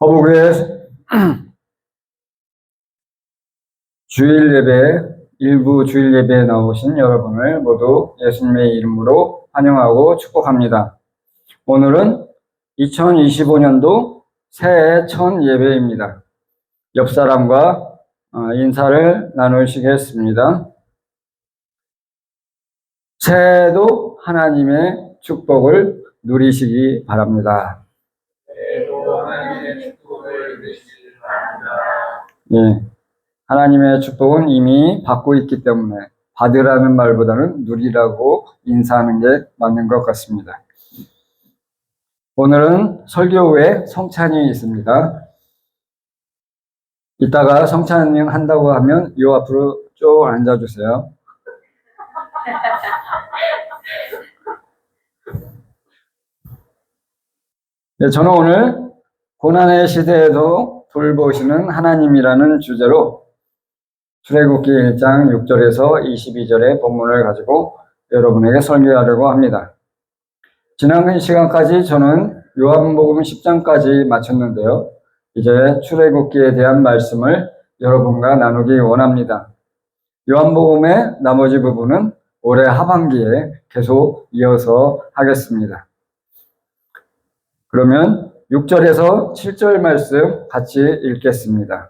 허북의 주일 예배, 일부 주일 예배에 나오신 여러분을 모두 예수님의 이름으로 환영하고 축복합니다. 오늘은 2025년도 새해 첫 예배입니다. 옆 사람과 인사를 나누시겠습니다. 새해에도 하나님의 축복을 누리시기 바랍니다. 새해에도 하나님의 축복을 누리시기 바랍니다. 예, 하나님의 축복은 이미 받고 있기 때문에 받으라는 말보다는 누리라고 인사하는 게 맞는 것 같습니다. 오늘은 설교 후에 성찬이 있습니다. 이따가 성찬 한다고 하면 요 앞으로 쭉 앉아주세요. 네, 저는 오늘 고난의 시대에도 돌보시는 하나님이라는 주제로 출애굽기 1장 6절에서 22절의 본문을 가지고 여러분에게 설교하려고 합니다. 지난 시간까지 저는 요한복음 10장까지 마쳤는데요. 이제 출애굽기에 대한 말씀을 여러분과 나누기 원합니다. 요한복음의 나머지 부분은 올해 하반기에 계속 이어서 하겠습니다. 그러면 6절에서 7절 말씀 같이 읽겠습니다.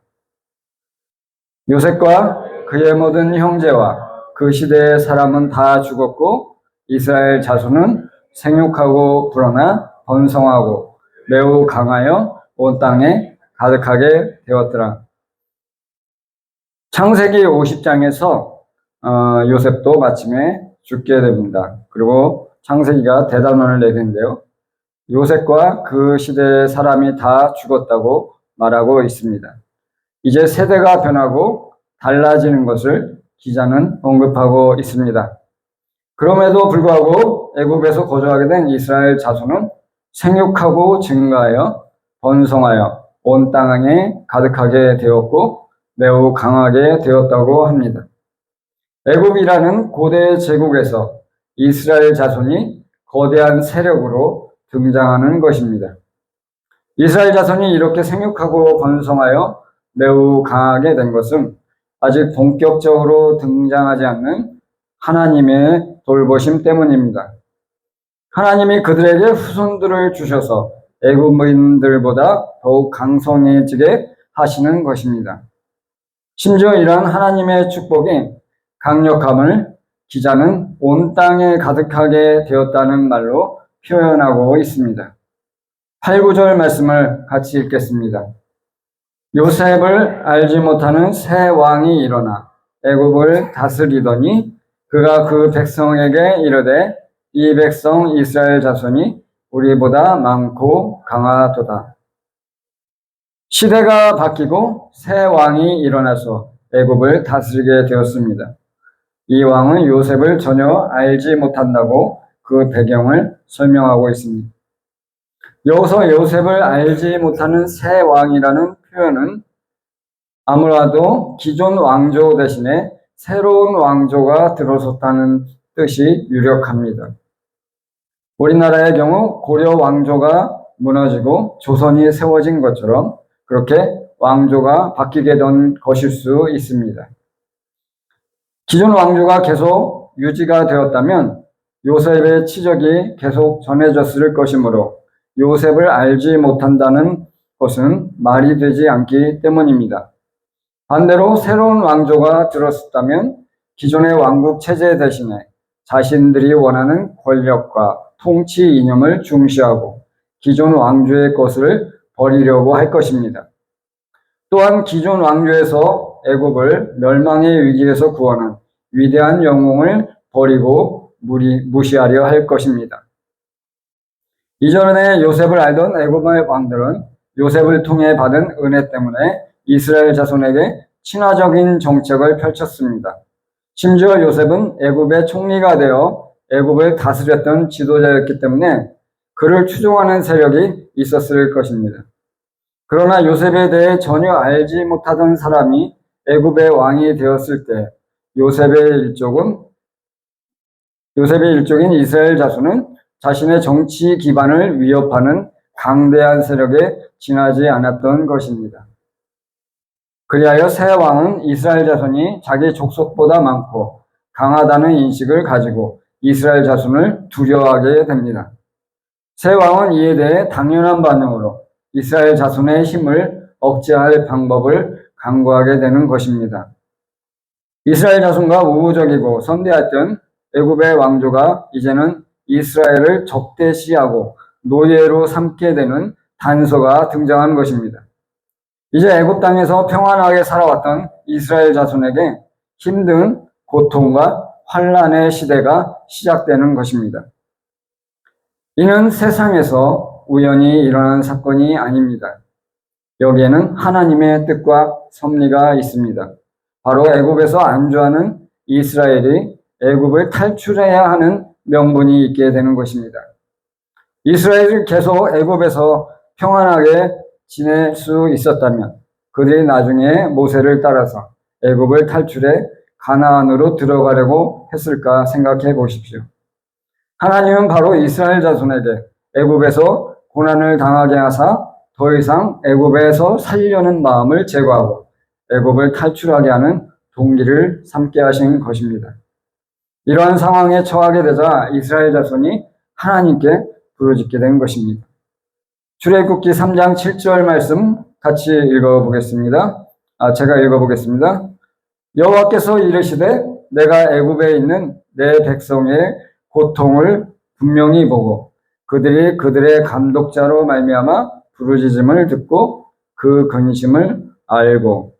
요셉과 그의 모든 형제와 그 시대의 사람은 다 죽었고 이스라엘 자손은 생육하고 불어나 번성하고 매우 강하여 온 땅에 가득하게 되었더라. 창세기 50장에서 요셉도 마침에 죽게 됩니다. 그리고 창세기가 대단원을 내리는데요. 요셉과 그 시대의 사람이 다 죽었다고 말하고 있습니다. 이제 세대가 변하고 달라지는 것을 기자는 언급하고 있습니다. 그럼에도 불구하고 애굽에서 거주하게 된 이스라엘 자손은 생육하고 증가하여 번성하여 온 땅에 가득하게 되었고 매우 강하게 되었다고 합니다. 애굽이라는 고대 제국에서 이스라엘 자손이 거대한 세력으로 등장하는 것입니다. 이스라엘 자손이 이렇게 생육하고 번성하여 매우 강하게 된 것은 아직 본격적으로 등장하지 않는 하나님의 돌보심 때문입니다. 하나님이 그들에게 후손들을 주셔서 애굽인들보다 더욱 강성해지게 하시는 것입니다. 심지어 이러한 하나님의 축복이 강력함을 기자는 온 땅에 가득하게 되었다는 말로 표현하고 있습니다. 8, 9절 말씀을 같이 읽겠습니다. 요셉을 알지 못하는 새 왕이 일어나 애굽을 다스리더니 그가 그 백성에게 이르되 이 백성 이스라엘 자손이 우리보다 많고 강하도다. 시대가 바뀌고 새 왕이 일어나서 애굽을 다스리게 되었습니다. 이 왕은 요셉을 전혀 알지 못한다고 그 배경을 설명하고 있습니다. 여기서 요셉을 알지 못하는 새 왕이라는 표현은 아무래도 기존 왕조 대신에 새로운 왕조가 들어섰다는 뜻이 유력합니다. 우리나라의 경우 고려 왕조가 무너지고 조선이 세워진 것처럼 그렇게 왕조가 바뀌게 된 것일 수 있습니다. 기존 왕조가 계속 유지가 되었다면 요셉의 치적이 계속 전해졌을 것이므로 요셉을 알지 못한다는 것은 말이 되지 않기 때문입니다. 반대로 새로운 왕조가 들었다면 기존의 왕국 체제 대신에 자신들이 원하는 권력과 통치 이념을 중시하고 기존 왕조의 것을 버리려고 할 것입니다. 또한 기존 왕조에서 애굽을 멸망의 위기에서 구하는 위대한 영웅을 버리고 무시하려 할 것입니다. 이전에 요셉을 알던 애굽의 왕들은 요셉을 통해 받은 은혜 때문에 이스라엘 자손에게 친화적인 정책을 펼쳤습니다. 심지어 요셉은 애굽의 총리가 되어 애굽을 다스렸던 지도자였기 때문에 그를 추종하는 세력이 있었을 것입니다. 그러나 요셉에 대해 전혀 알지 못하던 사람이 애굽의 왕이 되었을 때 요셉의 일족인 이스라엘 자손은 자신의 정치 기반을 위협하는 강대한 세력에 지나지 않았던 것입니다. 그리하여 새 왕은 이스라엘 자손이 자기 족속보다 많고 강하다는 인식을 가지고 이스라엘 자손을 두려워하게 됩니다. 새 왕은 이에 대해 당연한 반응으로 이스라엘 자손의 힘을 억제할 방법을 강구하게 되는 것입니다. 이스라엘 자손과 우호적이고 선대했던 애굽의 왕조가 이제는 이스라엘을 적대시하고 노예로 삼게 되는 단서가 등장한 것입니다. 이제 애굽 땅에서 평안하게 살아왔던 이스라엘 자손에게 힘든 고통과 환란의 시대가 시작되는 것입니다. 이는 세상에서 우연히 일어난 사건이 아닙니다. 여기에는 하나님의 뜻과 섭리가 있습니다. 바로 애굽에서 안주하는 이스라엘이 애굽을 탈출해야 하는 명분이 있게 되는 것입니다. 이스라엘이 계속 애굽에서 평안하게 지낼 수 있었다면 그들이 나중에 모세를 따라서 애굽을 탈출해 가나안으로 들어가려고 했을까 생각해 보십시오. 하나님은 바로 이스라엘 자손에게 애굽에서 고난을 당하게 하사 더 이상 애굽에서 살려는 마음을 제거하고 애굽을 탈출하게 하는 동기를 삼게 하신 것입니다. 이러한 상황에 처하게 되자 이스라엘 자손이 하나님께 부르짖게 된 것입니다. 출애굽기 3장 7절 말씀 같이 읽어보겠습니다. 제가 읽어보겠습니다. 여호와께서 이르시되 내가 애굽에 있는 내 백성의 고통을 분명히 보고 그들이 그들의 감독자로 말미암아 부르짖음을 듣고 그 근심을 알고.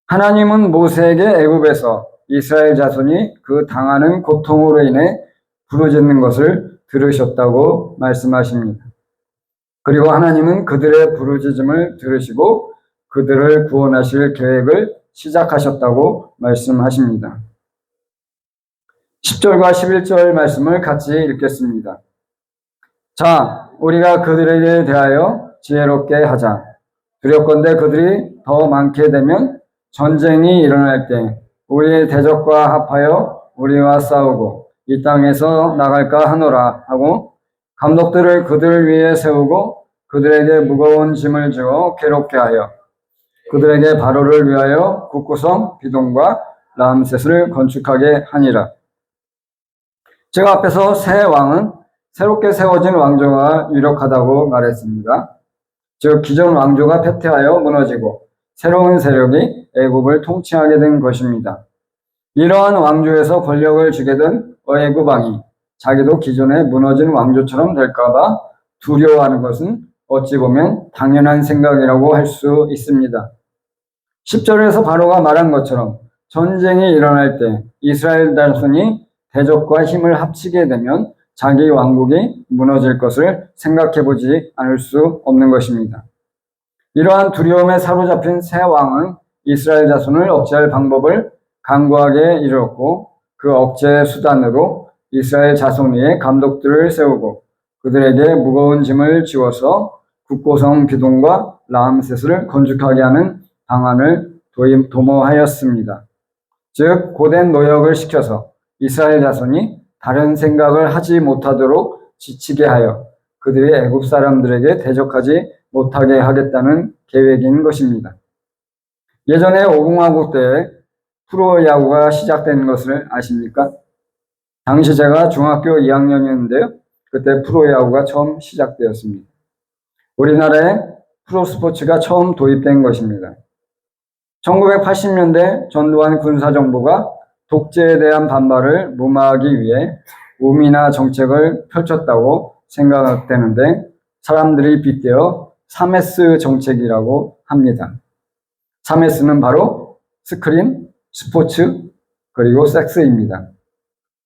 하나님은 모세에게 애굽에서 이스라엘 자손이 그 당하는 고통으로 인해 부르짖는 것을 들으셨다고 말씀하십니다. 그리고 하나님은 그들의 부르짖음을 들으시고 그들을 구원하실 계획을 시작하셨다고 말씀하십니다. 10절과 11절 말씀을 같이 읽겠습니다. 자, 우리가 그들에게 대하여 지혜롭게 하자. 두렵건대 그들이 더 많게 되면 전쟁이 일어날 때 우리의 대적과 합하여 우리와 싸우고 이 땅에서 나갈까 하노라 하고 감독들을 그들 위에 세우고 그들에게 무거운 짐을 주어 괴롭게 하여 그들에게 바로를 위하여 북구성 비동과 람셋을 건축하게 하니라. 제가 앞에서 새 왕은 새롭게 세워진 왕조가 유력하다고 말했습니다. 즉 기존 왕조가 패퇴하여 무너지고 새로운 세력이 애굽을 통치하게 된 것입니다. 이러한 왕조에서 권력을 주게 된 애굽 왕이 자기도 기존의 무너진 왕조처럼 될까봐 두려워하는 것은 어찌 보면 당연한 생각이라고 할 수 있습니다. 10절에서 바로가 말한 것처럼 전쟁이 일어날 때 이스라엘 자손이 대적과 힘을 합치게 되면 자기 왕국이 무너질 것을 생각해 보지 않을 수 없는 것입니다. 이러한 두려움에 사로잡힌 새 왕은 이스라엘 자손을 억제할 방법을 강구하게 이르렀고 그 억제 수단으로 이스라엘 자손 위에 감독들을 세우고 그들에게 무거운 짐을 지워서 국고성 비동과 람셋을 건축하게 하는 방안을 도모하였습니다. 즉 고된 노역을 시켜서 이스라엘 자손이 다른 생각을 하지 못하도록 지치게 하여 그들이 애굽 사람들에게 대적하지 못하게 하겠다는 계획인 것입니다. 예전에 오공화국 때 프로야구가 시작된 것을 아십니까? 당시 제가 중학교 2학년이었는데요. 그때 프로야구가 처음 시작되었습니다. 우리나라에 프로스포츠가 처음 도입된 것입니다. 1980년대 전두환 군사정부가 독재에 대한 반발을 무마하기 위해 우민화 정책을 펼쳤다고 생각되는데 사람들이 빗대어 3S 정책이라고 합니다. 3S는 바로 스크린, 스포츠, 그리고 섹스입니다.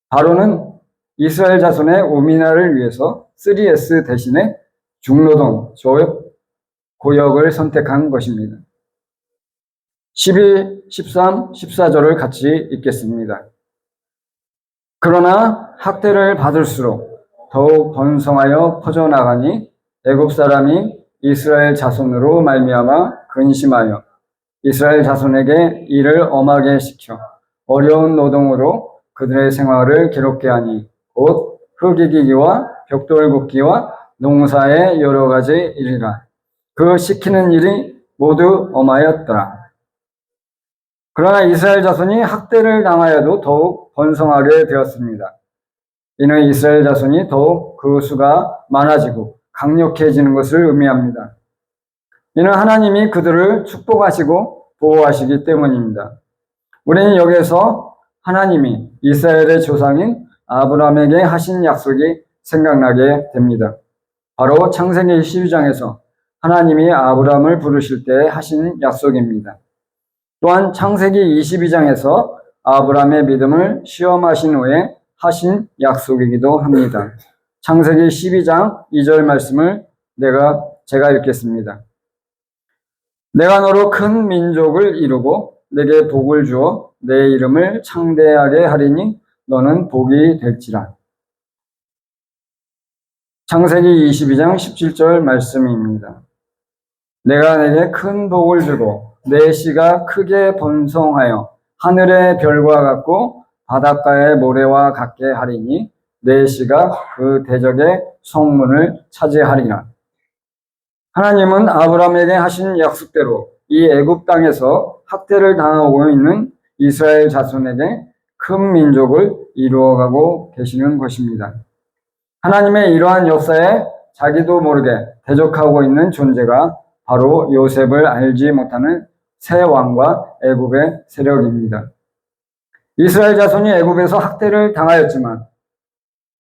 바로는 이스라엘 자손의 우민화를 위해서 3S 대신에 중노동, 조역, 고역을 선택한 것입니다. 12, 13, 14절을 같이 읽겠습니다. 그러나 학대를 받을수록 더욱 번성하여 퍼져나가니 애굽 사람이 이스라엘 자손으로 말미암아 근심하여 이스라엘 자손에게 일을 엄하게 시켜 어려운 노동으로 그들의 생활을 괴롭게 하니 곧 흙이기기와 벽돌 굽기와 농사의 여러 가지 일이라. 그 시키는 일이 모두 엄하였더라. 그러나 이스라엘 자손이 학대를 당하여도 더욱 번성하게 되었습니다. 이는 이스라엘 자손이 더욱 그 수가 많아지고 강력해지는 것을 의미합니다. 이는 하나님이 그들을 축복하시고 보호하시기 때문입니다. 우리는 여기에서 하나님이 이스라엘의 조상인 아브라함에게 하신 약속이 생각나게 됩니다. 바로 창세기 12장에서 하나님이 아브라함을 부르실 때 하신 약속입니다. 또한 창세기 22장에서 아브라함의 믿음을 시험하신 후에 하신 약속이기도 합니다. 창세기 12장 2절 말씀을 제가 읽겠습니다. 내가 너로 큰 민족을 이루고 내게 복을 주어 내 이름을 창대하게 하리니 너는 복이 될지라. 창세기 22장 17절 말씀입니다. 내가 내게 큰 복을 주고 내 씨가 크게 번성하여 하늘의 별과 같고 바닷가의 모래와 같게 하리니 내 씨가 그 대적의 성문을 차지하리라. 하나님은 아브라함에게 하신 약속대로 이 애굽 땅에서 학대를 당하고 있는 이스라엘 자손에게 큰 민족을 이루어가고 계시는 것입니다. 하나님의 이러한 역사에 자기도 모르게 대적하고 있는 존재가 바로 요셉을 알지 못하는 새 왕과 애굽의 세력입니다. 이스라엘 자손이 애굽에서 학대를 당하였지만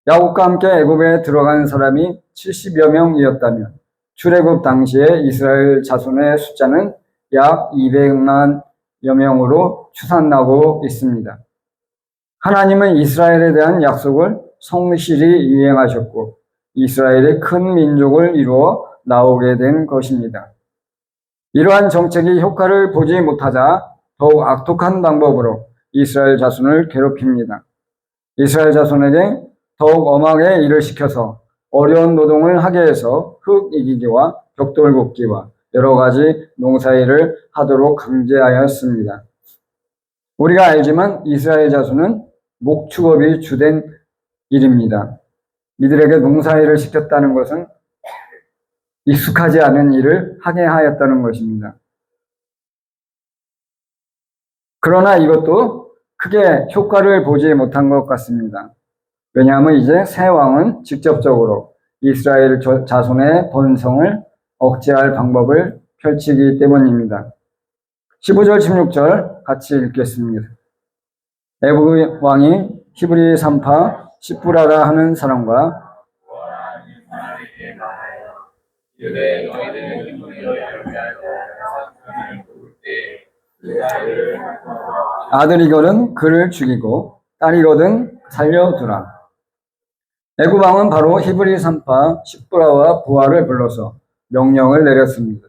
야곱과 함께 애굽에 들어간 사람이 70여 명이었다면 출애굽 당시에 이스라엘 자손의 숫자는 약 200만여 명으로 추산나고 있습니다. 하나님은 이스라엘에 대한 약속을 성실히 이행하셨고 이스라엘의 큰 민족을 이루어 나오게 된 것입니다. 이러한 정책이 효과를 보지 못하자 더욱 악독한 방법으로 이스라엘 자손을 괴롭힙니다. 이스라엘 자손에게 더욱 엄하게 일을 시켜서 어려운 노동을 하게 해서 흙 이기기와 벽돌 굽기와 여러 가지 농사일을 하도록 강제하였습니다. 우리가 알지만 이스라엘 자손은 목축업이 주된 일입니다. 이들에게 농사일을 시켰다는 것은 익숙하지 않은 일을 하게 하였다는 것입니다. 그러나 이것도 크게 효과를 보지 못한 것 같습니다. 왜냐하면 이제 새 왕은 직접적으로 이스라엘 자손의 번성을 억제할 방법을 펼치기 때문입니다. 15절, 16절 같이 읽겠습니다. 애굽 왕이 히브리 산파 시프라라 하는 사람과 아들이거든 그를 죽이고 딸이거든 살려두라. 애굽 왕은 바로 히브리 산파 시프라와 부하를 불러서 명령을 내렸습니다.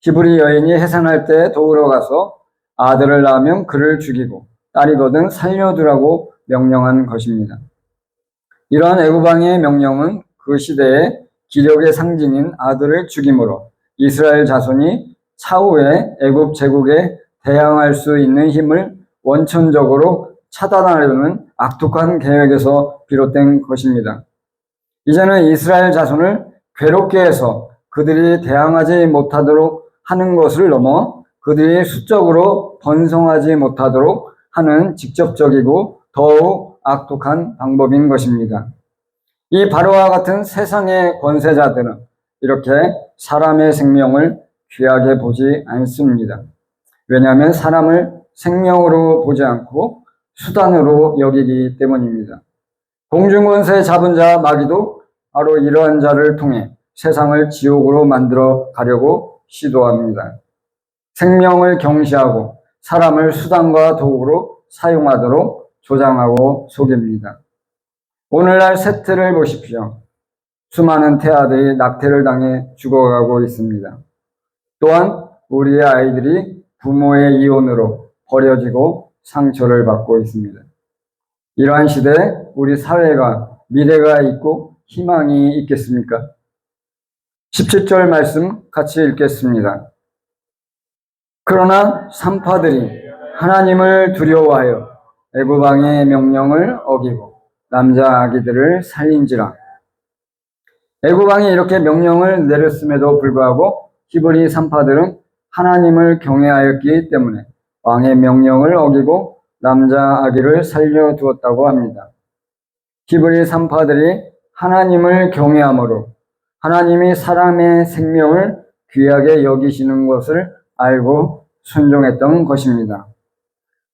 히브리 여인이 해산할 때 도우러 가서 아들을 낳으면 그를 죽이고 딸이거든 살려두라고 명령한 것입니다. 이러한 애굽 왕의 명령은 그 시대의 기력의 상징인 아들을 죽임으로 이스라엘 자손이 차후에 애굽 제국에 대항할 수 있는 힘을 원천적으로 차단하려는 악독한 계획에서 비롯된 것입니다. 이제는 이스라엘 자손을 괴롭게 해서 그들이 대항하지 못하도록 하는 것을 넘어 그들이 수적으로 번성하지 못하도록 하는 직접적이고 더욱 악독한 방법인 것입니다. 이 바로와 같은 세상의 권세자들은 이렇게 사람의 생명을 귀하게 보지 않습니다. 왜냐하면 사람을 생명으로 보지 않고 수단으로 여기기 때문입니다. 공중권세 잡은 자 마귀도 바로 이러한 자를 통해 세상을 지옥으로 만들어 가려고 시도합니다. 생명을 경시하고 사람을 수단과 도구로 사용하도록 조장하고 속입니다. 오늘날 세태를 보십시오. 수많은 태아들이 낙태를 당해 죽어가고 있습니다. 또한 우리의 아이들이 부모의 이혼으로 버려지고 상처를 받고 있습니다. 이러한 시대에 우리 사회가 미래가 있고 희망이 있겠습니까? 17절 말씀 같이 읽겠습니다. 그러나 산파들이 하나님을 두려워하여 애굽 왕의 명령을 어기고 남자 아기들을 살린지라. 애굽 왕이 이렇게 명령을 내렸음에도 불구하고 히브리 산파들은 하나님을 경외하였기 때문에 왕의 명령을 어기고 남자 아기를 살려두었다고 합니다. 히브리 산파들이 하나님을 경외함으로 하나님이 사람의 생명을 귀하게 여기시는 것을 알고 순종했던 것입니다.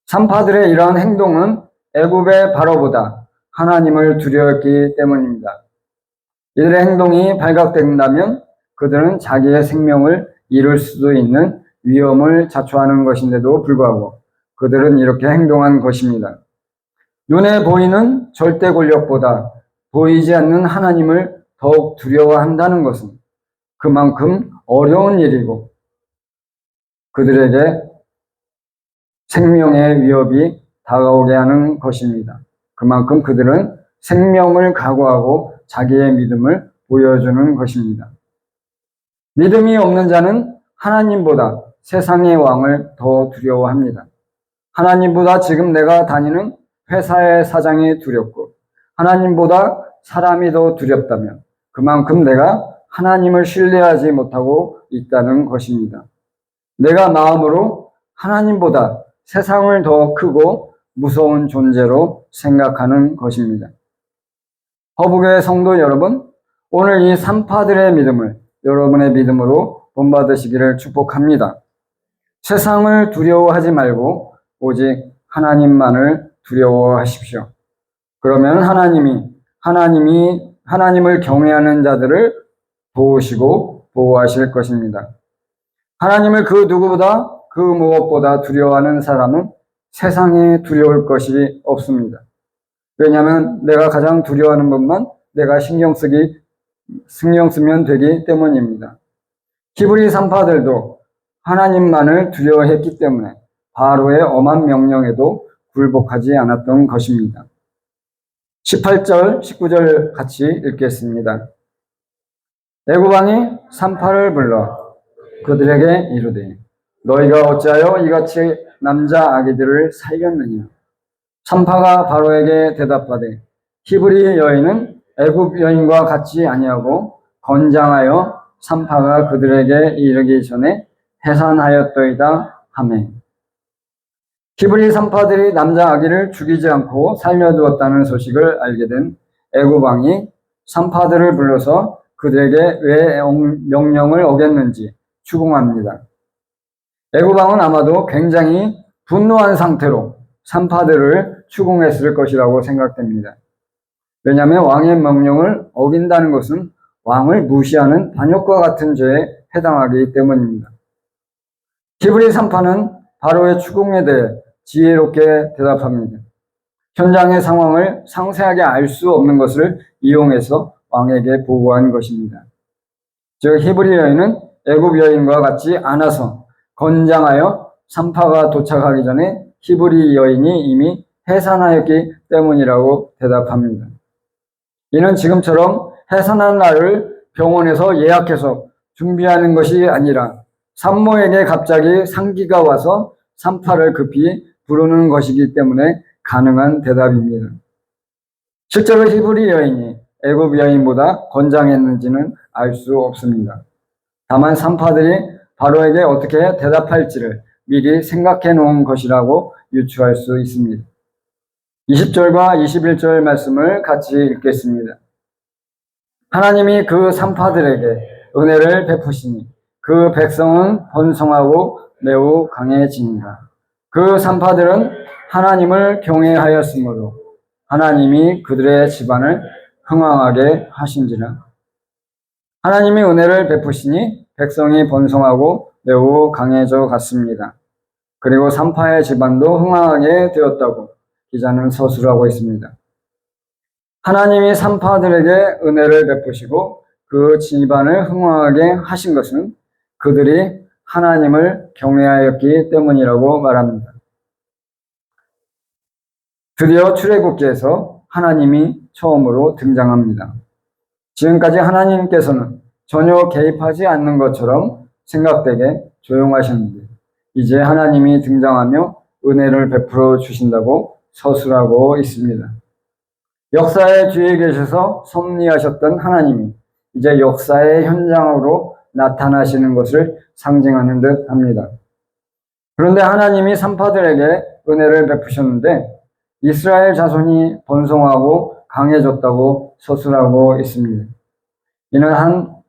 산파들의 이러한 행동은 애굽의 바로보다 하나님을 두려웠기 때문입니다. 이들의 행동이 발각된다면 그들은 자기의 생명을 잃을 수도 있는 위험을 자초하는 것인데도 불구하고 그들은 이렇게 행동한 것입니다. 눈에 보이는 절대 권력보다 보이지 않는 하나님을 더욱 두려워한다는 것은 그만큼 어려운 일이고 그들에게 생명의 위협이 다가오게 하는 것입니다. 그만큼 그들은 생명을 각오하고 자기의 믿음을 보여주는 것입니다. 믿음이 없는 자는 하나님보다 세상의 왕을 더 두려워합니다. 하나님보다 지금 내가 다니는 회사의 사장이 두렵고 하나님보다 사람이 더 두렵다면 그만큼 내가 하나님을 신뢰하지 못하고 있다는 것입니다. 내가 마음으로 하나님보다 세상을 더 크고 무서운 존재로 생각하는 것입니다. 허브교회 성도 여러분, 오늘 이 산파들의 믿음을 여러분의 믿음으로 본받으시기를 축복합니다. 세상을 두려워하지 말고 오직 하나님만을 두려워하십시오. 그러면 하나님을 경외하는 자들을 도우시고 보호하실 것입니다. 하나님을 그 누구보다 그 무엇보다 두려워하는 사람은 세상에 두려울 것이 없습니다. 왜냐하면 내가 가장 두려워하는 것만 내가 신경 쓰면 되기 때문입니다. 히브리 산파들도 하나님만을 두려워했기 때문에 바로의 엄한 명령에도 굴복하지 않았던 것입니다. 18절, 19절 같이 읽겠습니다. 애굽 왕이 산파를 불러 그들에게 이르되 너희가 어찌하여 이같이 남자 아기들을 살렸느냐? 산파가 바로에게 대답하되 히브리 여인은 애굽 여인과 같지 아니하고 건장하여 산파가 그들에게 이르기 전에 해산하였더이다 하매. 히브리 산파들이 남자 아기를 죽이지 않고 살려두었다는 소식을 알게 된 애굽 왕이 산파들을 불러서 그들에게 왜 명령을 어겼는지 추궁합니다. 애굽 왕은 아마도 굉장히 분노한 상태로 산파들을 추궁했을 것이라고 생각됩니다. 왜냐하면 왕의 명령을 어긴다는 것은 왕을 무시하는 반역과 같은 죄에 해당하기 때문입니다. 히브리 산파는 바로의 추궁에 대해 지혜롭게 대답합니다. 현장의 상황을 상세하게 알 수 없는 것을 이용해서 왕에게 보고한 것입니다. 즉 히브리 여인은 애굽 여인과 같지 않아서 건장하여 산파가 도착하기 전에 히브리 여인이 이미 해산하였기 때문이라고 대답합니다. 이는 지금처럼 해산한 날을 병원에서 예약해서 준비하는 것이 아니라 산모에게 갑자기 상기가 와서 산파를 급히 부르는 것이기 때문에 가능한 대답입니다. 실제로 히브리 여인이 애굽 여인보다 건장했는지는 알 수 없습니다. 다만 산파들이 바로에게 어떻게 대답할지를 미리 생각해 놓은 것이라고 유추할 수 있습니다. 20절과 21절 말씀을 같이 읽겠습니다. 하나님이 그 산파들에게 은혜를 베푸시니 그 백성은 번성하고 매우 강해지니라. 그 산파들은 하나님을 경외하였으므로 하나님이 그들의 집안을 흥왕하게 하신지라. 하나님이 은혜를 베푸시니 백성이 번성하고 매우 강해져 갔습니다. 그리고 산파의 집안도 흥왕하게 되었다고 기자는 서술하고 있습니다. 하나님이 산파들에게 은혜를 베푸시고 그 집안을 흥왕하게 하신 것은 그들이 하나님을 경외하였기 때문이라고 말합니다. 드디어 출애굽기에서 하나님이 처음으로 등장합니다. 지금까지 하나님께서는 전혀 개입하지 않는 것처럼 생각되게 조용하셨는데 이제 하나님이 등장하며 은혜를 베풀어 주신다고 서술하고 있습니다. 역사의 뒤에 계셔서 섭리하셨던 하나님이 이제 역사의 현장으로 나타나시는 것을 상징하는 듯 합니다. 그런데 하나님이 산파들에게 은혜를 베푸셨는데 이스라엘 자손이 번성하고 강해졌다고 서술하고 있습니다. 이는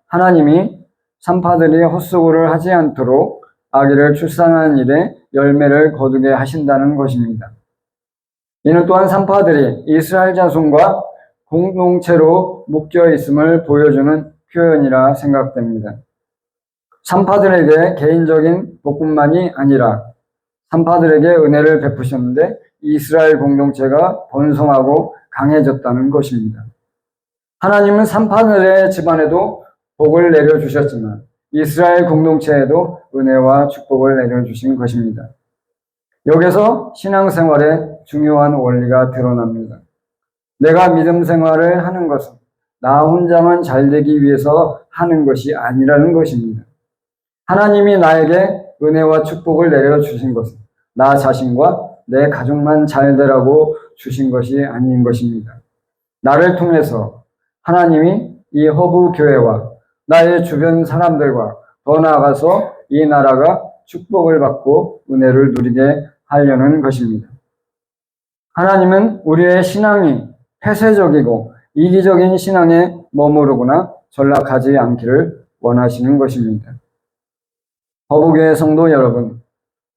하나님이 산파들이 헛수고를 하지 않도록 아기를 출산하는 일에 열매를 거두게 하신다는 것입니다. 이는 또한 산파들이 이스라엘 자손과 공동체로 묶여 있음을 보여주는 표현이라 생각됩니다. 산파들에게 개인적인 복뿐만이 아니라 산파들에게 은혜를 베푸셨는데 이스라엘 공동체가 번성하고 강해졌다는 것입니다. 하나님은 산파들의 집안에도 복을 내려주셨지만 이스라엘 공동체에도 은혜와 축복을 내려주신 것입니다. 여기서 신앙생활의 중요한 원리가 드러납니다. 내가 믿음 생활을 하는 것은 나 혼자만 잘되기 위해서 하는 것이 아니라는 것입니다. 하나님이 나에게 은혜와 축복을 내려주신 것은 나 자신과 내 가족만 잘되라고 주신 것이 아닌 것입니다. 나를 통해서 하나님이 이 허브 교회와 나의 주변 사람들과 더 나아가서 이 나라가 축복을 받고 은혜를 누리게 하려는 것입니다. 하나님은 우리의 신앙이 폐쇄적이고 이기적인 신앙에 머무르거나 전락하지 않기를 원하시는 것입니다. 허브교회 성도 여러분,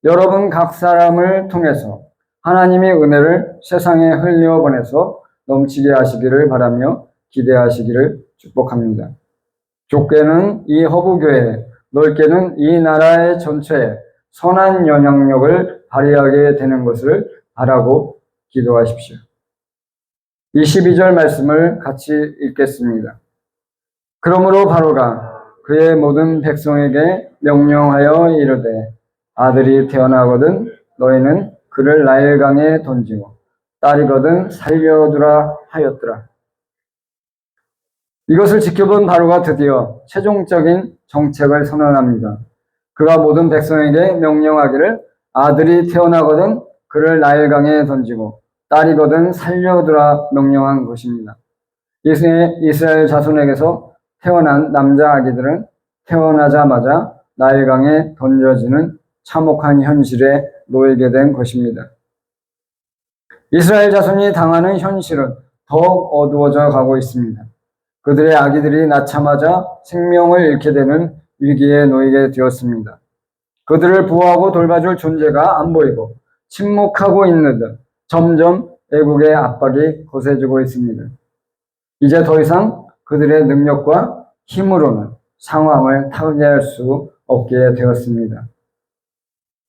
여러분 각 사람을 통해서 하나님의 은혜를 세상에 흘려보내서 넘치게 하시기를 바라며 기대하시기를 축복합니다. 좁게는 이 허브교회, 넓게는 이 나라의 전체에 선한 영향력을 발휘하게 되는 것을 바라고 기도하십시오. 22절 말씀을 같이 읽겠습니다. 그러므로 바로가 그의 모든 백성에게 명령하여 이르되 아들이 태어나거든 너희는 그를 나일강에 던지고 딸이거든 살려두라 하였더라. 이것을 지켜본 바로가 드디어 최종적인 정책을 선언합니다. 그가 모든 백성에게 명령하기를 아들이 태어나거든 그를 나일강에 던지고 딸이거든 살려두라 명령한 것입니다. 이스라엘 자손에게서 태어난 남자 아기들은 태어나자마자 나일강에 던져지는 참혹한 현실에 놓이게 된 것입니다. 이스라엘 자손이 당하는 현실은 더욱 어두워져 가고 있습니다. 그들의 아기들이 낳자마자 생명을 잃게 되는 위기에 놓이게 되었습니다. 그들을 보호하고 돌봐줄 존재가 안 보이고 침묵하고 있는 듯 점점 애국의 압박이 거세지고 있습니다. 이제 더 이상 그들의 능력과 힘으로는 상황을 타개할 수 없게 되었습니다.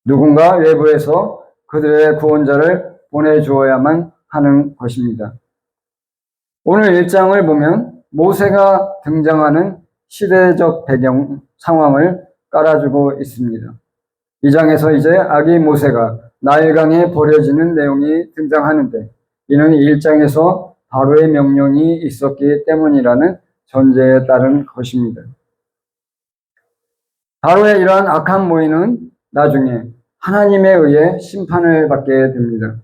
누군가 외부에서 그들의 구원자를 보내주어야만 하는 것입니다. 오늘 1장을 보면 모세가 등장하는 시대적 배경 상황을 깔아주고 있습니다. 이 장에서 이제 아기 모세가 나일강에 버려지는 내용이 등장하는데 이는 1장에서 바로의 명령이 있었기 때문이라는 전제에 따른 것입니다. 바로의 이러한 악한 모임은 나중에 하나님에 의해 심판을 받게 됩니다.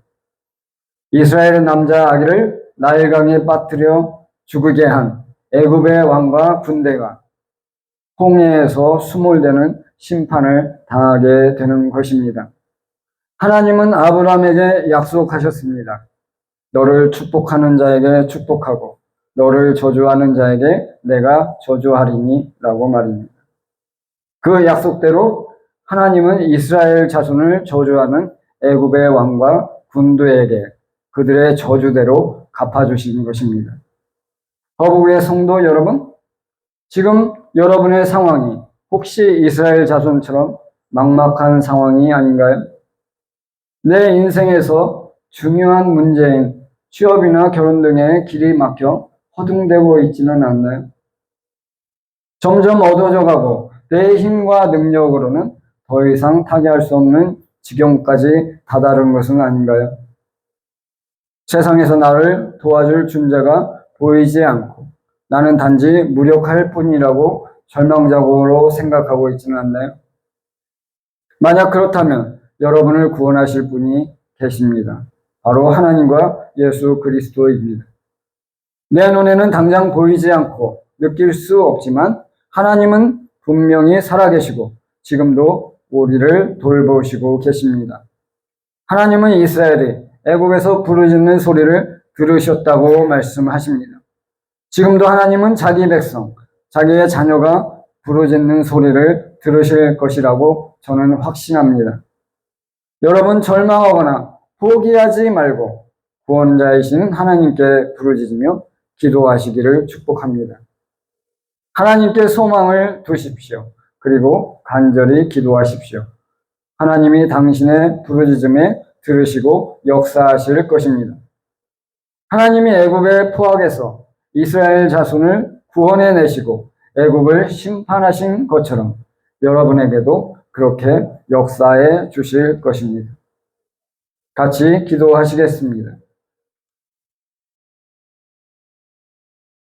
이스라엘의 남자 아기를 나일강에 빠뜨려 죽게 한 애굽의 왕과 군대가 홍해에서 수몰되는 심판을 당하게 되는 것입니다. 하나님은 아브라함에게 약속하셨습니다. 너를 축복하는 자에게 축복하고 너를 저주하는 자에게 내가 저주하리니 라고 말입니다. 그 약속대로 하나님은 이스라엘 자손을 저주하는 애굽의 왕과 군대에게 그들의 저주대로 갚아주신 것입니다. 허브교회 성도 여러분, 지금 여러분의 상황이 혹시 이스라엘 자손처럼 막막한 상황이 아닌가요? 내 인생에서 중요한 문제인 취업이나 결혼 등의 길이 막혀 허둥대고 있지는 않나요? 점점 어두워져 가고 내 힘과 능력으로는 더 이상 타개할 수 없는 지경까지 다다른 것은 아닌가요? 세상에서 나를 도와줄 존재가 보이지 않고 나는 단지 무력할 뿐이라고 절망적으로 생각하고 있지는 않나요? 만약 그렇다면 여러분을 구원하실 분이 계십니다. 바로 하나님과 예수 그리스도입니다. 내 눈에는 당장 보이지 않고 느낄 수 없지만 하나님은 분명히 살아계시고 지금도 우리를 돌보시고 계십니다. 하나님은 이스라엘이 애굽에서 부르짖는 소리를 들으셨다고 말씀하십니다. 지금도 하나님은 자기 백성, 자기의 자녀가 부르짖는 소리를 들으실 것이라고 저는 확신합니다. 여러분 절망하거나 포기하지 말고 구원자이신 하나님께 부르짖으며 기도하시기를 축복합니다. 하나님께 소망을 두십시오. 그리고 간절히 기도하십시오. 하나님이 당신의 부르짖음에 들으시고 역사하실 것입니다. 하나님이 애굽의 포악에서 이스라엘 자손을 구원해내시고 애굽을 심판하신 것처럼 여러분에게도 그렇게 역사해 주실 것입니다. 같이 기도하시겠습니다.